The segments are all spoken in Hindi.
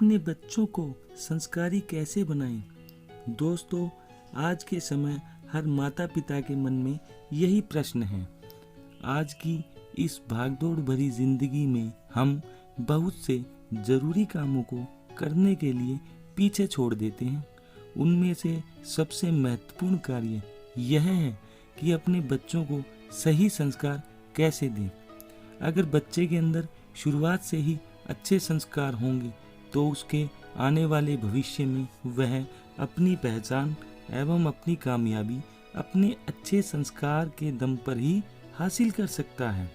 अपने बच्चों को संस्कारी कैसे बनाएं? दोस्तों, आज के समय हर माता पिता के मन में यही प्रश्न है। आज की इस भागदौड़ भरी जिंदगी में हम बहुत से जरूरी कामों को करने के लिए पीछे छोड़ देते हैं। उनमें से सबसे महत्वपूर्ण कार्य यह है कि अपने बच्चों को सही संस्कार कैसे दें। अगर बच्चे के अंदर शुरुआत से ही अच्छे संस्कार होंगे तो उसके आने वाले भविष्य में वह अपनी पहचान एवं अपनी कामयाबी अपने अच्छे संस्कार के दम पर ही हासिल कर सकता है।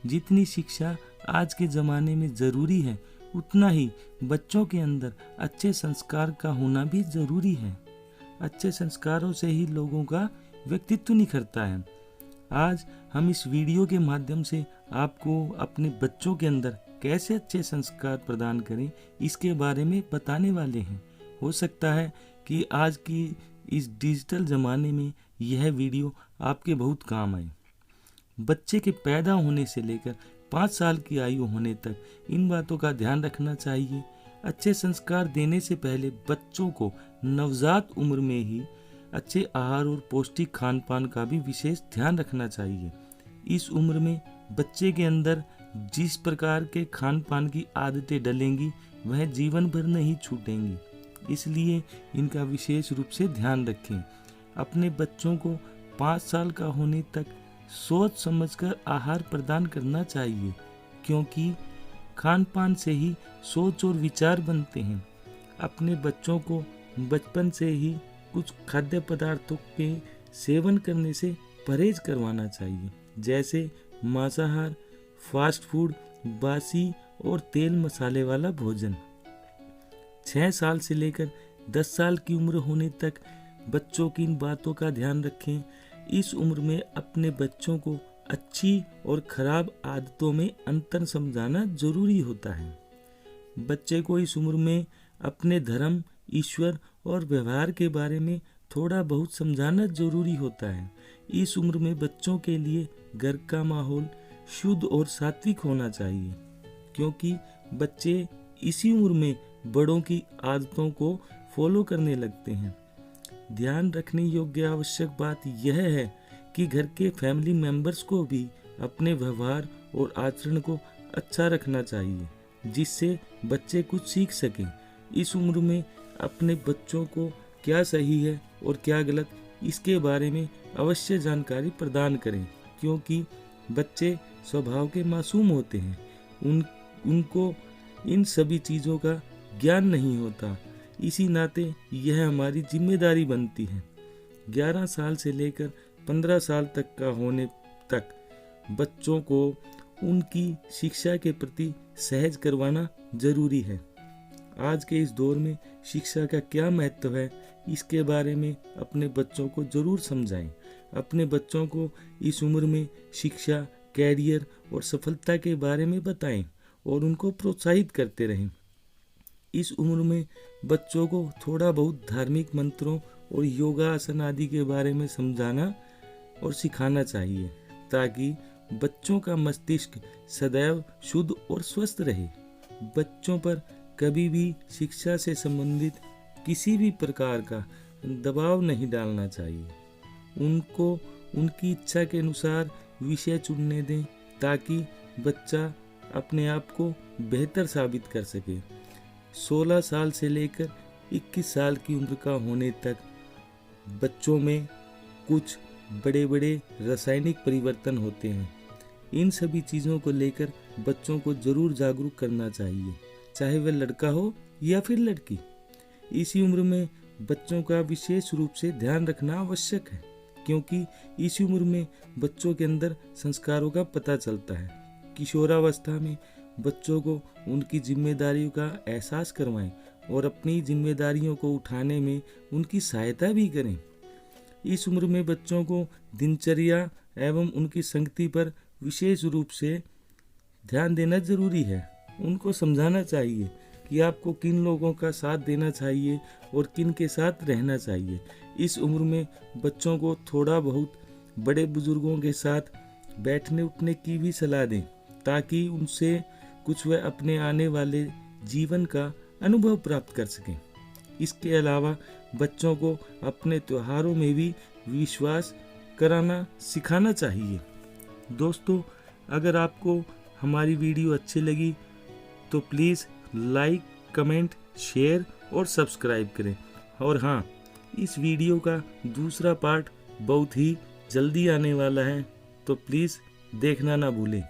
जितनी शिक्षा आज के ज़माने में ज़रूरी है, उतना ही बच्चों के अंदर अच्छे संस्कार का होना भी ज़रूरी है। अच्छे संस्कारों से ही लोगों का व्यक्तित्व निखरता है। आज हम इस वीडियो के माध्यम से आपको अपने बच्चों के अंदर कैसे अच्छे संस्कार प्रदान करें, इसके बारे में बताने वाले हैं। हो सकता है कि आज की इस डिजिटल ज़माने में यह वीडियो आपके बहुत काम आए। बच्चे के पैदा होने से लेकर 5 साल की आयु होने तक इन बातों का ध्यान रखना चाहिए। अच्छे संस्कार देने से पहले बच्चों को नवजात उम्र में ही अच्छे आहार और पौष्टिक खान पान का भी विशेष ध्यान रखना चाहिए। इस उम्र में बच्चे के अंदर जिस प्रकार के खान पान की आदतें डलेंगी वह जीवन भर नहीं छूटेंगी, इसलिए इनका विशेष रूप से ध्यान रखें। अपने बच्चों को 5 साल का होने तक सोच समझकर आहार प्रदान करना चाहिए, क्योंकि खान पान से ही सोच और विचार बनते हैं। अपने बच्चों को बचपन से ही कुछ खाद्य पदार्थों के सेवन करने से परहेज करवाना चाहिए, जैसे मांसाहार, फास्ट फूड, बासी और तेल मसाले वाला भोजन। 6 साल से लेकर 10 साल की उम्र होने तक बच्चों की इन बातों का ध्यान रखें। इस उम्र में अपने बच्चों को अच्छी और खराब आदतों में अंतर समझाना जरूरी होता है। बच्चे को इस उम्र में अपने धर्म, ईश्वर और व्यवहार के बारे में थोड़ा बहुत समझाना जरूरी होता है। इस उम्र में बच्चों के लिए घर का माहौल शुद्ध और सात्विक होना चाहिए, क्योंकि बच्चे इसी उम्र में बड़ों की आदतों को फॉलो करने लगते हैं। ध्यान रखने योग्य आवश्यक बात यह है कि घर के फैमिली मेंबर्स को भी अपने व्यवहार और आचरण को अच्छा रखना चाहिए, जिससे बच्चे कुछ सीख सकें। इस उम्र में अपने बच्चों को क्या सही है और क्या गलत, इसके बारे में अवश्य जानकारी प्रदान करें, क्योंकि बच्चे स्वभाव के मासूम होते हैं। उनको इन सभी चीज़ों का ज्ञान नहीं होता। इसी नाते यह हमारी जिम्मेदारी बनती है। 11 साल से लेकर 15 साल तक का होने तक बच्चों को उनकी शिक्षा के प्रति सहज करवाना जरूरी है। आज के इस दौर में शिक्षा का क्या महत्व है, इसके बारे में अपने बच्चों को जरूर समझाएं। अपने बच्चों को इस उम्र में शिक्षा, कैरियर और सफलता के बारे में बताएं और उनको प्रोत्साहित करते रहें। इस उम्र में बच्चों को थोड़ा बहुत धार्मिक मंत्रों और योगासन आदि के बारे में समझाना और सिखाना चाहिए, ताकि बच्चों का मस्तिष्क सदैव शुद्ध और स्वस्थ रहे। बच्चों पर कभी भी शिक्षा से संबंधित किसी भी प्रकार का दबाव नहीं डालना चाहिए। उनको उनकी इच्छा के अनुसार विषय चुनने दें, ताकि बच्चा अपने आप को बेहतर साबित कर सके। 16 साल से लेकर 21 साल की उम्र का होने तक बच्चों में कुछ बड़े बड़े रासायनिक परिवर्तन होते हैं। इन सभी चीज़ों को लेकर बच्चों को जरूर जागरूक करना चाहिए, चाहे वह लड़का हो या फिर लड़की। इसी उम्र में बच्चों का विशेष रूप से ध्यान रखना आवश्यक है, क्योंकि इसी उम्र में बच्चों के अंदर संस्कारों का पता चलता है। किशोरावस्था में बच्चों को उनकी जिम्मेदारियों का एहसास करवाएं और अपनी जिम्मेदारियों को उठाने में उनकी सहायता भी करें। इस उम्र में बच्चों को दिनचर्या एवं उनकी संगति पर विशेष रूप से ध्यान देना जरूरी है। उनको समझाना चाहिए कि आपको किन लोगों का साथ देना चाहिए और किन के साथ रहना चाहिए। इस उम्र में बच्चों को थोड़ा बहुत बड़े बुजुर्गों के साथ बैठने उठने की भी सलाह दें, ताकि उनसे कुछ वह अपने आने वाले जीवन का अनुभव प्राप्त कर सकें। इसके अलावा बच्चों को अपने त्योहारों में भी विश्वास कराना सिखाना चाहिए। दोस्तों, अगर आपको हमारी वीडियो अच्छी लगी तो प्लीज़ लाइक, कमेंट, शेयर और सब्सक्राइब करें। और हाँ, इस वीडियो का दूसरा पार्ट बहुत ही जल्दी आने वाला है, तो प्लीज़ देखना ना भूलें।